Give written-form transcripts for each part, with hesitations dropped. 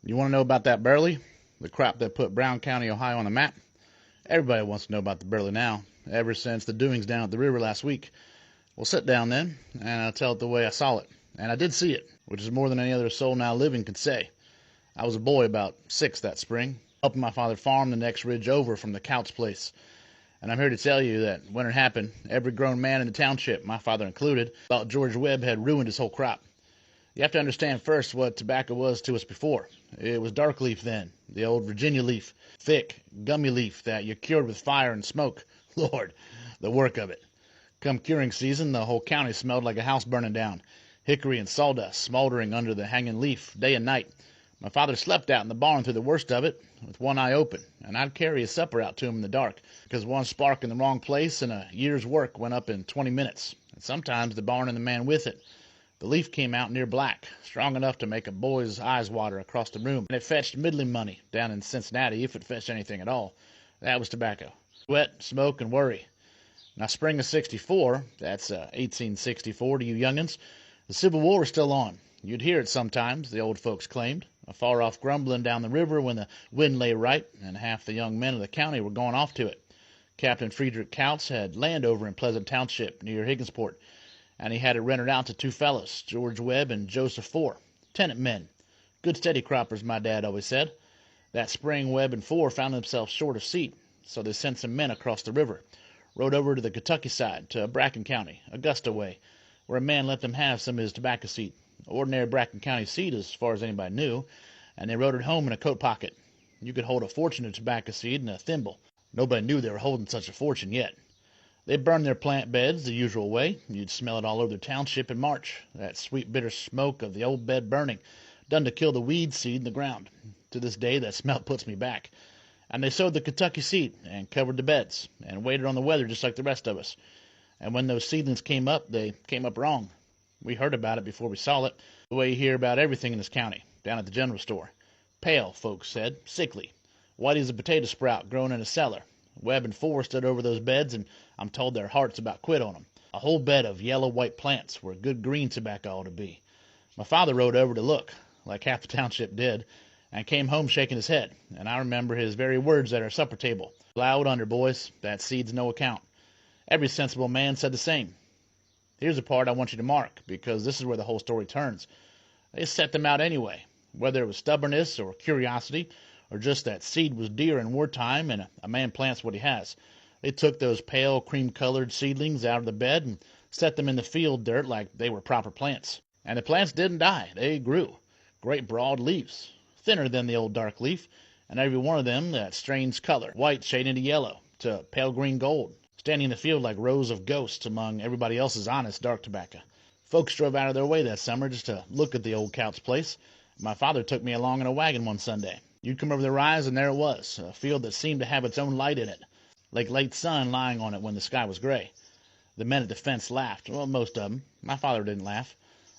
You want to know about that Burley? The crop that put Brown County, Ohio on the map? Everybody wants to know about the Burley now, ever since the doings down at the river last week. Well, sit down then, and I'll tell it the way I saw it. And I did see it, which is more than any other soul now living could say. I was a boy about 6 that spring, helping my father farm the next ridge over from the Couch place. And I'm here to tell you that when it happened, every grown man in the township, my father included, thought George Webb had ruined his whole crop. You have to understand first what tobacco was to us before. It was dark leaf then, the old Virginia leaf, thick, gummy leaf that you cured with fire and smoke. Lord, the work of it. Come curing season, the whole county smelled like a house burning down, hickory and sawdust smoldering under the hanging leaf day and night. My father slept out in the barn through the worst of it, with one eye open, and I'd carry his supper out to him in the dark, because one spark in the wrong place and a year's work went up in 20 minutes, and sometimes the barn and the man with it. The leaf came out near black, strong enough to make a boy's eyes water across the room, and it fetched middling money down in Cincinnati, if it fetched anything at all. That was tobacco. Sweat, smoke, and worry. Now, spring of '64, that's 1864 to you young'uns, the Civil War was still on. You'd hear it sometimes, the old folks claimed, a far-off grumbling down the river when the wind lay right, and half the young men of the county were going off to it. Captain Friedrich Kautz had land over in Pleasant Township near Higginsport, and he had it rented out to 2 fellows, George Webb and Joseph Four, tenant men. Good steady croppers, my dad always said. That spring, Webb and Four found themselves short of seed, so they sent some men across the river, rode over to the Kentucky side, to Bracken County, Augusta way, where a man let them have some of his tobacco seed, ordinary Bracken County seed as far as anybody knew, and they rode it home in a coat pocket. You could hold a fortune of tobacco seed in a thimble. Nobody knew they were holding such a fortune yet. They burned their plant beds the usual way. You'd smell it all over the township in March, that sweet bitter smoke of the old bed burning, done to kill the weed seed in the ground. To this day that smell puts me back. And they sowed the Kentucky seed and covered the beds and waited on the weather just like the rest of us. And when those seedlings came up, they came up wrong. We heard about it before we saw it, the way you hear about everything in this county, down at the general store. Pale, folks said, sickly, white as a potato sprout growing in a cellar. Webb and Four stood over those beds, and I'm told their hearts about quit on them. A whole bed of yellow-white plants where good green tobacco ought to be. My father rode over to look, like half the township did, and came home shaking his head, and I remember his very words at our supper table. Plow it under, boys. That seed's no account. Every sensible man said the same. Here's a part I want you to mark, because this is where the whole story turns. They set them out anyway, whether it was stubbornness or curiosity, or just that seed was dear in wartime and a man plants what he has. They took those pale cream-colored seedlings out of the bed and set them in the field dirt like they were proper plants. And the plants didn't die. They grew. Great broad leaves, thinner than the old dark leaf, and every one of them that strange color, white shading to yellow, to pale green gold, standing in the field like rows of ghosts among everybody else's honest dark tobacco. Folks drove out of their way that summer just to look at the old Couch place. My father took me along in a wagon one Sunday. You'd come over the rise, and there it was, a field that seemed to have its own light in it, like late sun lying on it when the sky was gray. The men at the fence laughed, well, most of them. My father didn't laugh.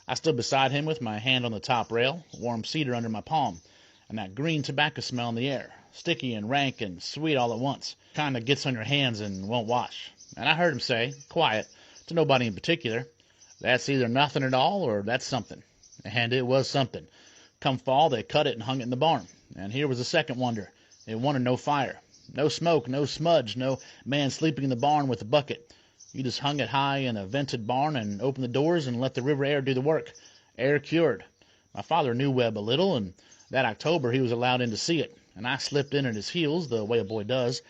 I stood beside him with my hand on the top rail, warm cedar under my palm, and that green tobacco smell in the air, sticky and rank and sweet all at once, kind of gets on your hands and won't wash. And I heard him say, quiet, to nobody in particular, that's either nothing at all or that's something. And it was something. Come fall, they cut it and hung it in the barn. And here was the second wonder. It wanted no fire, no smoke, no smudge, no man sleeping in the barn with a bucket. You just hung it high in a vented barn and opened the doors and let the river air do the work. Air cured. My father knew Webb a little, and that October he was allowed in to see it, and I slipped in at his heels the way a boy does.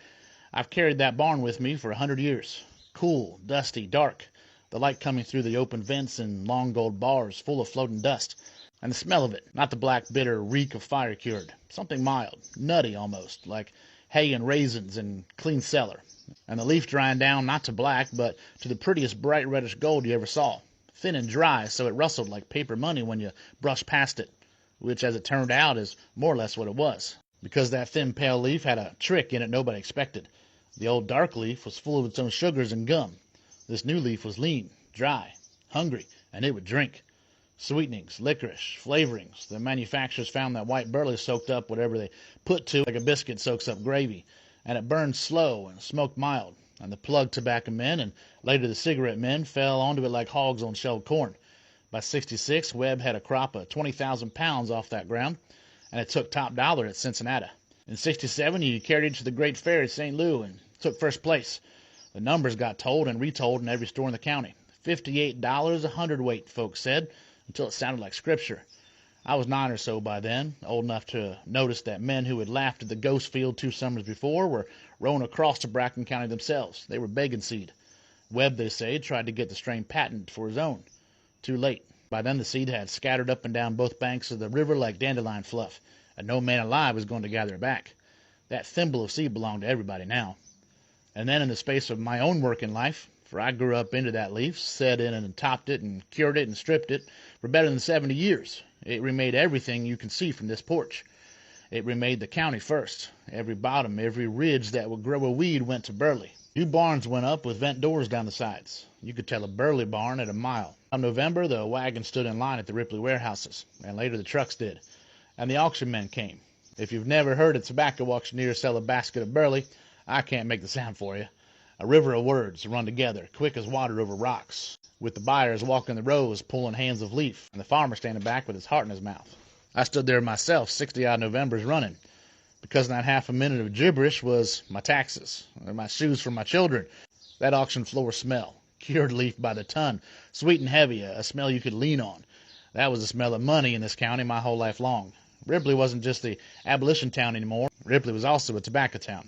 I've carried that barn with me for 100 years. Cool, dusty, dark, the light coming through the open vents and long gold bars full of floating dust. And the smell of it, not the black, bitter reek of fire cured. Something mild, nutty almost, like hay and raisins in clean cellar. And the leaf drying down not to black, but to the prettiest bright reddish gold you ever saw. Thin and dry, so it rustled like paper money when you brushed past it, which, as it turned out, is more or less what it was. Because that thin, pale leaf had a trick in it nobody expected. The old dark leaf was full of its own sugars and gum. This new leaf was lean, dry, hungry, and it would drink. Sweetenings, licorice, flavorings. The manufacturers found that White Burley soaked up whatever they put to, like a biscuit soaks up gravy, and it burned slow and smoked mild, and the plug tobacco men and later the cigarette men fell onto it like hogs on shelled corn. By '66, Webb had a crop of 20,000 pounds off that ground, and it took top dollar at Cincinnati. In '67, you carried it to the Great Fair at St. Louis and took first place. The numbers got told and retold in every store in the county. $58 a hundredweight, folks said, until it sounded like scripture. I was 9 or so by then, old enough to notice that men who had laughed at the ghost field 2 summers before were rowing across to Bracken County themselves. They were begging seed. Webb, they say, tried to get the strain patent for his own. Too late. By then the seed had scattered up and down both banks of the river like dandelion fluff, and no man alive was going to gather it back. That thimble of seed belonged to everybody now. And then in the space of my own working life, for I grew up into that leaf, set in and topped it and cured it and stripped it for better than 70 years. It remade everything you can see from this porch. It remade the county first. Every bottom, every ridge that would grow a weed went to Burley. 2 barns went up with vent doors down the sides. You could tell a Burley barn at a mile. In November, the wagons stood in line at the Ripley warehouses, and later the trucks did. And the auction men came. If you've never heard a tobacco auctioneer sell a basket of Burley, I can't make the sound for you. A river of words run together, quick as water over rocks, with the buyers walking the rows pulling hands of leaf, and the farmer standing back with his heart in his mouth. I stood there myself 60-odd Novembers running, because in that half a minute of gibberish was my taxes, or my shoes for my children, that auction floor smell, cured leaf by the ton, sweet and heavy, a smell you could lean on. That was the smell of money in this county my whole life long. Ripley wasn't just the abolition town anymore. Ripley was also a tobacco town.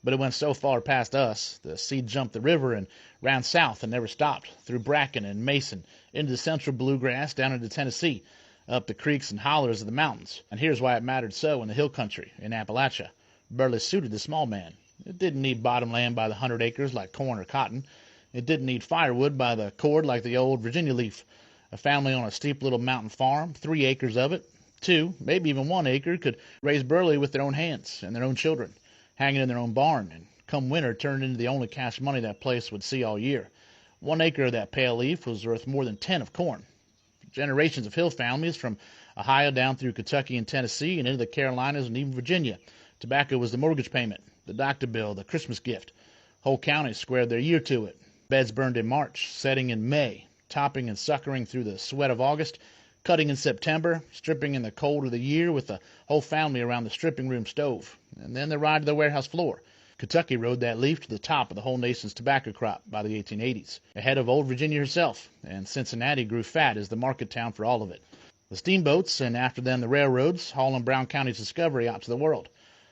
But it went so far past us, the seed jumped the river and ran south and never stopped, through Bracken and Mason, into the central bluegrass, down into Tennessee, up the creeks and hollers of the mountains. And here's why it mattered so in the hill country, in Appalachia. Burley suited the small man. It didn't need bottom land by the 100 acres like corn or cotton. It didn't need firewood by the cord like the old Virginia leaf. A family on a steep little mountain farm, 3 acres of it, 2, maybe even 1 acre, could raise Burley with their own hands and their own children, hanging in their own barn, and come winter turned into the only cash money that place would see all year. 1 acre of that pale leaf was worth more than 10 of corn. Generations of hill families from Ohio down through Kentucky and Tennessee and into the Carolinas and even Virginia. Tobacco was the mortgage payment, the doctor bill, the Christmas gift. Whole counties squared their year to it. Beds burned in March, setting in May, topping and suckering through the sweat of August, cutting in September, stripping in the cold of the year with the whole family around the stripping room stove, and then the ride to the warehouse floor. Kentucky rode that leaf to the top of the whole nation's tobacco crop by the 1880s, ahead of old Virginia herself, and Cincinnati grew fat as the market town for all of it. The steamboats, and after them the railroads, hauling Brown County's discovery out to the world.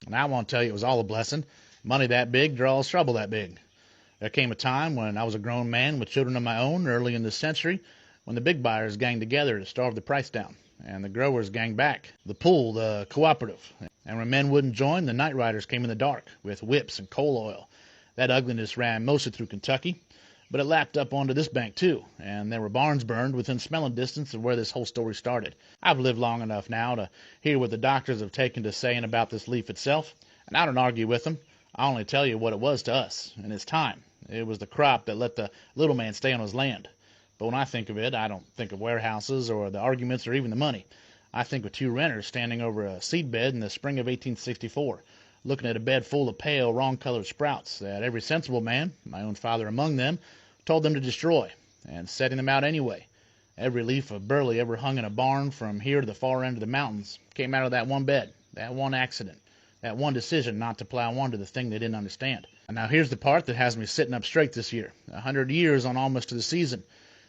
And I won't tell you it was all a blessing. Money that big draws trouble that big. There came a time when I was a grown man with children of my own early in this century, when the big buyers ganged together to starve the price down, and the growers ganged back, the pool, the cooperative. And when men wouldn't join, the night riders came in the dark with whips and coal oil. That ugliness ran mostly through Kentucky, but it lapped up onto this bank too, and there were barns burned within smelling distance of where this whole story started. I've lived long enough now to hear what the doctors have taken to saying about this leaf itself, and I don't argue with them. I only tell you what it was to us in its time. It was the crop that let the little man stay on his land. But when I think of it, I don't think of warehouses or the arguments or even the money. I think of 2 renters standing over a seed bed in the spring of 1864, looking at a bed full of pale, wrong-colored sprouts that every sensible man, my own father among them, told them to destroy, and setting them out anyway. Every leaf of Burley ever hung in a barn from here to the far end of the mountains came out of that one bed, that one accident, that one decision not to plow onto the thing they didn't understand. And now here's the part that has me sitting up straight this year. 100 years on almost to the season.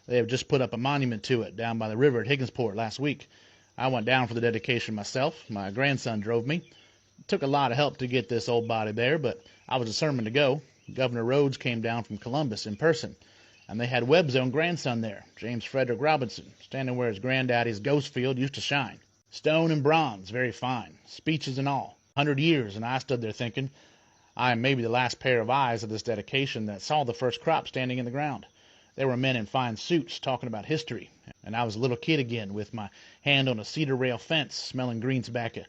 They have just put up a monument to it down by the river at Higginsport last week. I went down for the dedication myself. My grandson drove me. It took a lot of help to get this old body there, but I was determined to go. Governor Rhodes came down from Columbus in person, and they had Webb's own grandson there, James Frederick Robinson, standing where his granddaddy's ghost field used to shine. Stone and bronze, very fine, speeches and all. 100 years, and I stood there thinking, I am maybe the last pair of eyes of this dedication that saw the first crop standing in the ground. There were men in fine suits talking about history, and I was a little kid again with my hand on a cedar rail fence smelling green tobacco.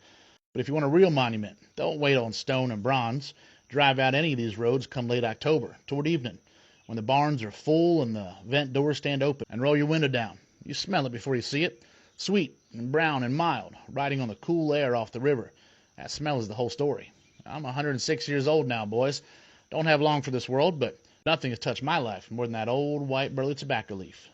But if you want a real monument, don't wait on stone and bronze. Drive out any of these roads come late October, toward evening, when the barns are full and the vent doors stand open, and roll your window down. You smell it before you see it. Sweet and brown and mild, riding on the cool air off the river. That smell is the whole story. I'm 106 years old now, boys. Don't have long for this world, but nothing has touched my life more than that old White Burley tobacco leaf.